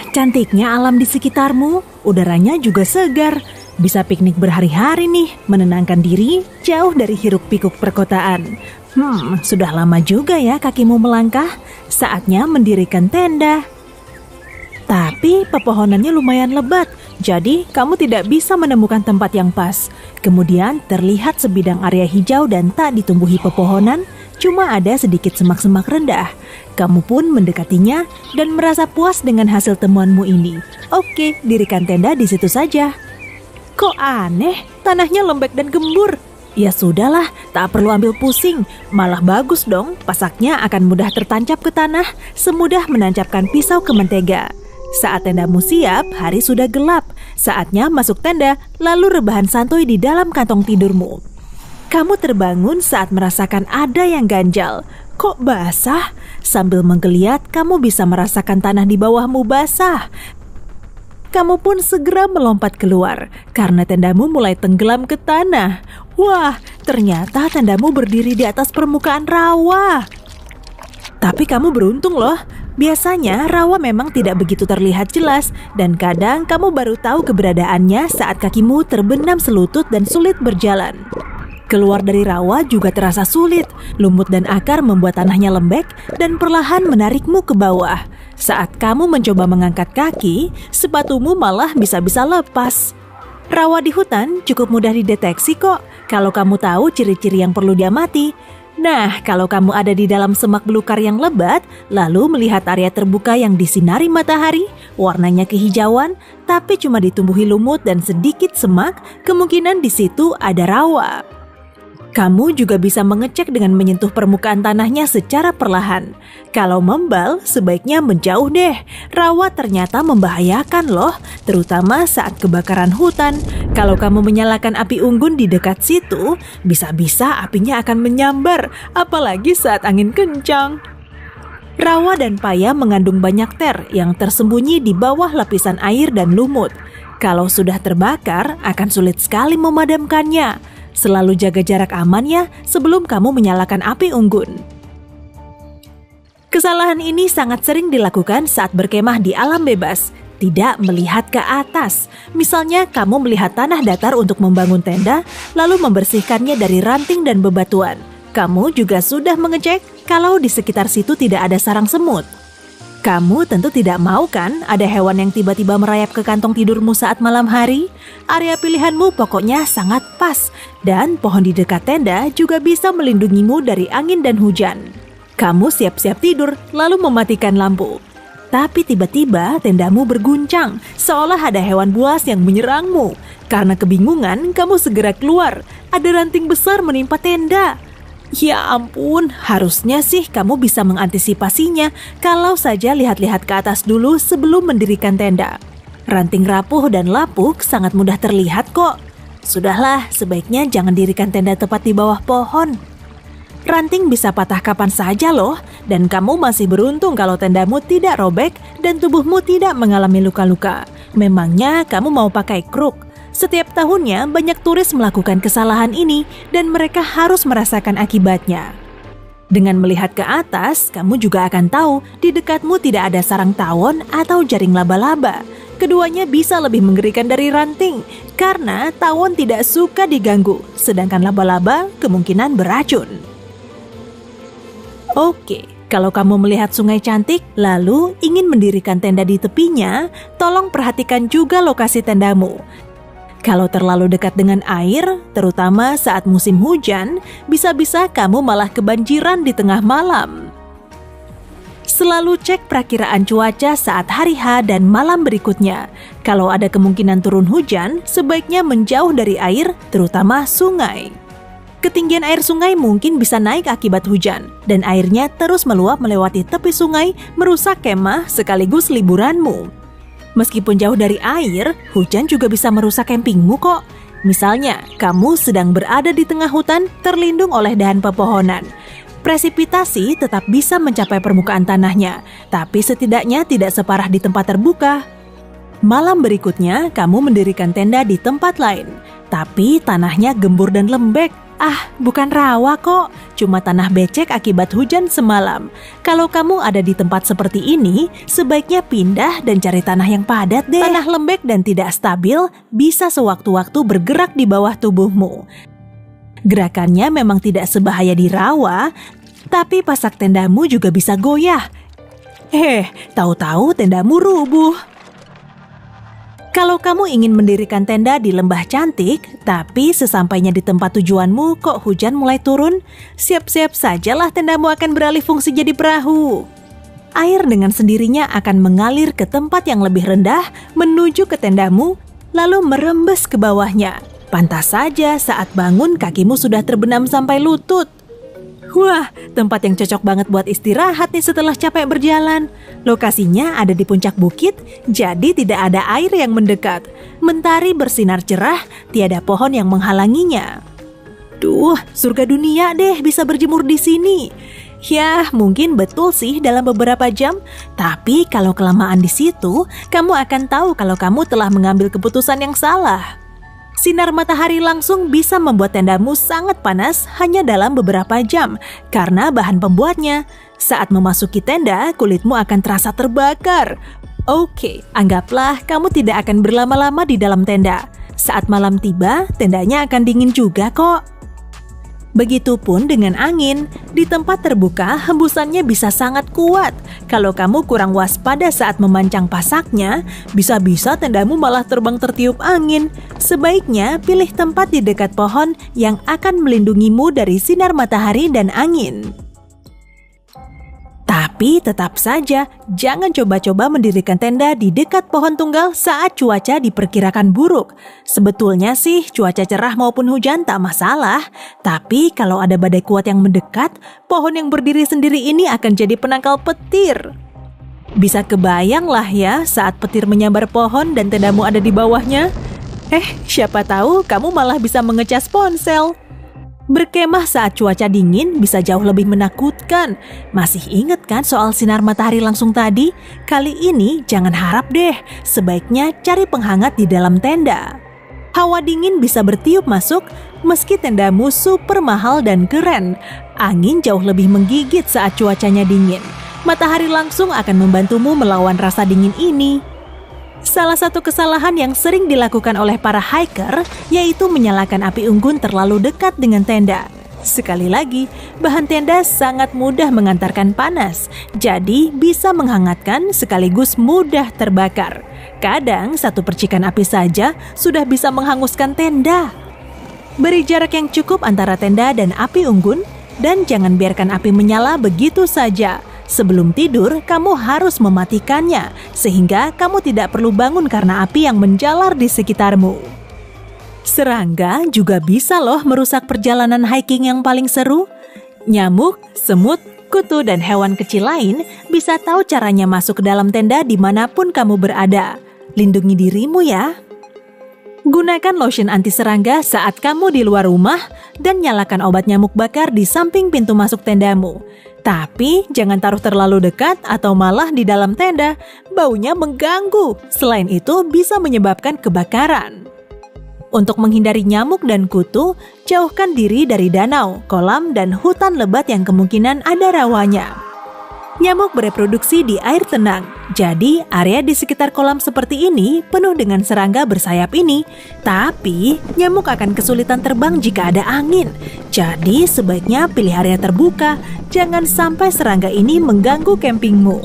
Cantiknya alam di sekitarmu, udaranya juga segar. Bisa piknik berhari-hari nih, menenangkan diri jauh dari hiruk-pikuk perkotaan. Sudah lama juga ya kakimu melangkah, saatnya mendirikan tenda. Tapi pepohonannya lumayan lebat, jadi kamu tidak bisa menemukan tempat yang pas. Kemudian terlihat sebidang area hijau dan tak ditumbuhi pepohonan, cuma ada sedikit semak-semak rendah. Kamu pun mendekatinya dan merasa puas dengan hasil temuanmu ini. Oke, dirikan tenda di situ saja. Kok aneh, tanahnya lembek dan gembur. Ya sudahlah, tak perlu ambil pusing. Malah bagus dong, pasaknya akan mudah tertancap ke tanah, semudah menancapkan pisau ke mentega. Saat tendamu siap, hari sudah gelap. Saatnya masuk tenda, lalu rebahan santuy di dalam kantong tidurmu. Kamu terbangun saat merasakan ada yang ganjal. Kok basah? Sambil menggeliat, kamu bisa merasakan tanah di bawahmu basah. Kamu pun segera melompat keluar, karena tendamu mulai tenggelam ke tanah. Wah, ternyata tendamu berdiri di atas permukaan rawa. Tapi kamu beruntung loh. Biasanya rawa memang tidak begitu terlihat jelas, dan kadang kamu baru tahu keberadaannya saat kakimu terbenam selutut dan sulit berjalan. Keluar dari rawa juga terasa sulit. Lumut dan akar membuat tanahnya lembek dan perlahan menarikmu ke bawah. Saat kamu mencoba mengangkat kaki, sepatumu malah bisa-bisa lepas. Rawa di hutan cukup mudah dideteksi kok, kalau kamu tahu ciri-ciri yang perlu diamati. Nah, kalau kamu ada di dalam semak belukar yang lebat, lalu melihat area terbuka yang disinari matahari, warnanya kehijauan, tapi cuma ditumbuhi lumut dan sedikit semak, kemungkinan di situ ada rawa. Kamu juga bisa mengecek dengan menyentuh permukaan tanahnya secara perlahan. Kalau membal, sebaiknya menjauh deh. Rawa ternyata membahayakan loh, terutama saat kebakaran hutan. Kalau kamu menyalakan api unggun di dekat situ, bisa-bisa apinya akan menyambar, apalagi saat angin kencang. Rawa dan paya mengandung banyak ter yang tersembunyi di bawah lapisan air dan lumut. Kalau sudah terbakar, akan sulit sekali memadamkannya. Selalu jaga jarak aman ya sebelum kamu menyalakan api unggun. Kesalahan ini sangat sering dilakukan saat berkemah di alam bebas, tidak melihat ke atas. Misalnya kamu melihat tanah datar untuk membangun tenda, lalu membersihkannya dari ranting dan bebatuan. Kamu juga sudah mengecek kalau di sekitar situ tidak ada sarang semut. Kamu tentu tidak mau kan ada hewan yang tiba-tiba merayap ke kantong tidurmu saat malam hari? Area pilihanmu pokoknya sangat pas, dan pohon di dekat tenda juga bisa melindungimu dari angin dan hujan. Kamu siap-siap tidur, lalu mematikan lampu. Tapi tiba-tiba tendamu berguncang, seolah ada hewan buas yang menyerangmu. Karena kebingungan, kamu segera keluar. Ada ranting besar menimpa tenda. Ya ampun, harusnya sih kamu bisa mengantisipasinya kalau saja lihat-lihat ke atas dulu sebelum mendirikan tenda. Ranting rapuh dan lapuk sangat mudah terlihat kok. Sudahlah, sebaiknya jangan dirikan tenda tepat di bawah pohon. Ranting bisa patah kapan saja loh, dan kamu masih beruntung kalau tendamu tidak robek dan tubuhmu tidak mengalami luka-luka. Memangnya kamu mau pakai kruk? Setiap tahunnya banyak turis melakukan kesalahan ini dan mereka harus merasakan akibatnya. Dengan melihat ke atas, kamu juga akan tahu di dekatmu tidak ada sarang tawon atau jaring laba-laba. Keduanya bisa lebih mengerikan dari ranting karena tawon tidak suka diganggu, sedangkan laba-laba kemungkinan beracun. Oke, kalau kamu melihat sungai cantik lalu ingin mendirikan tenda di tepinya, tolong perhatikan juga lokasi tendamu. Kalau terlalu dekat dengan air, terutama saat musim hujan, bisa-bisa kamu malah kebanjiran di tengah malam. Selalu cek perakiraan cuaca saat hari H dan malam berikutnya. Kalau ada kemungkinan turun hujan, sebaiknya menjauh dari air, terutama sungai. Ketinggian air sungai mungkin bisa naik akibat hujan, dan airnya terus meluap melewati tepi sungai, merusak kemah sekaligus liburanmu. Meskipun jauh dari air, hujan juga bisa merusak campingmu kok. Misalnya, kamu sedang berada di tengah hutan terlindung oleh dahan pepohonan. Presipitasi tetap bisa mencapai permukaan tanahnya, tapi setidaknya tidak separah di tempat terbuka. Malam berikutnya, kamu mendirikan tenda di tempat lain, tapi tanahnya gembur dan lembek. Ah, bukan rawa kok, cuma tanah becek akibat hujan semalam. Kalau kamu ada di tempat seperti ini, sebaiknya pindah dan cari tanah yang padat deh. Tanah lembek dan tidak stabil bisa sewaktu-waktu bergerak di bawah tubuhmu. Gerakannya memang tidak sebahaya di rawa, tapi pasak tendamu juga bisa goyah. Tahu-tahu tendamu rubuh. Kalau kamu ingin mendirikan tenda di lembah cantik, tapi sesampainya di tempat tujuanmu kok hujan mulai turun, siap-siap sajalah tendamu akan beralih fungsi jadi perahu. Air dengan sendirinya akan mengalir ke tempat yang lebih rendah menuju ke tendamu, lalu merembes ke bawahnya. Pantas saja saat bangun kakimu sudah terbenam sampai lutut. Wah, tempat yang cocok banget buat istirahat nih setelah capek berjalan. Lokasinya ada di puncak bukit, jadi tidak ada air yang mendekat. Mentari bersinar cerah, tiada pohon yang menghalanginya. Duh, surga dunia deh bisa berjemur di sini. Ya, mungkin betul sih dalam beberapa jam, tapi kalau kelamaan di situ, kamu akan tahu kalau kamu telah mengambil keputusan yang salah. Sinar matahari langsung bisa membuat tendamu sangat panas hanya dalam beberapa jam karena bahan pembuatnya. Saat memasuki tenda, kulitmu akan terasa terbakar. Oke, anggaplah kamu tidak akan berlama-lama di dalam tenda. Saat malam tiba, tendanya akan dingin juga kok. Begitupun dengan angin, di tempat terbuka hembusannya bisa sangat kuat. Kalau kamu kurang waspada saat memancang pasaknya, bisa-bisa tendamu malah terbang tertiup angin. Sebaiknya pilih tempat di dekat pohon yang akan melindungimu dari sinar matahari dan angin. Tapi tetap saja, jangan coba-coba mendirikan tenda di dekat pohon tunggal saat cuaca diperkirakan buruk. Sebetulnya sih cuaca cerah maupun hujan tak masalah, tapi kalau ada badai kuat yang mendekat, pohon yang berdiri sendiri ini akan jadi penangkal petir. Bisa kebayang lah ya saat petir menyambar pohon dan tendamu ada di bawahnya. Siapa tahu kamu malah bisa mengecas ponsel. Berkemah saat cuaca dingin bisa jauh lebih menakutkan. Masih ingat kan soal sinar matahari langsung tadi? Kali ini jangan harap deh, sebaiknya cari penghangat di dalam tenda. Hawa dingin bisa bertiup masuk meski tendamu super mahal dan keren. Angin jauh lebih menggigit saat cuacanya dingin. Matahari langsung akan membantumu melawan rasa dingin ini. Salah satu kesalahan yang sering dilakukan oleh para hiker yaitu menyalakan api unggun terlalu dekat dengan tenda. Sekali lagi, bahan tenda sangat mudah mengantarkan panas, jadi bisa menghangatkan sekaligus mudah terbakar. Kadang satu percikan api saja sudah bisa menghanguskan tenda. Beri jarak yang cukup antara tenda dan api unggun, dan jangan biarkan api menyala begitu saja. Sebelum tidur, kamu harus mematikannya, sehingga kamu tidak perlu bangun karena api yang menjalar di sekitarmu. Serangga juga bisa loh merusak perjalanan hiking yang paling seru. Nyamuk, semut, kutu, dan hewan kecil lain bisa tahu caranya masuk ke dalam tenda dimanapun kamu berada. Lindungi dirimu ya. Gunakan lotion anti serangga saat kamu di luar rumah dan nyalakan obat nyamuk bakar di samping pintu masuk tendamu. Tapi jangan taruh terlalu dekat atau malah di dalam tenda, baunya mengganggu. Selain itu bisa menyebabkan kebakaran. Untuk menghindari nyamuk dan kutu, jauhkan diri dari danau, kolam, dan hutan lebat yang kemungkinan ada rawanya. Nyamuk bereproduksi di air tenang, jadi area di sekitar kolam seperti ini penuh dengan serangga bersayap ini. Tapi nyamuk akan kesulitan terbang jika ada angin. Jadi sebaiknya pilih area terbuka, jangan sampai serangga ini mengganggu campingmu.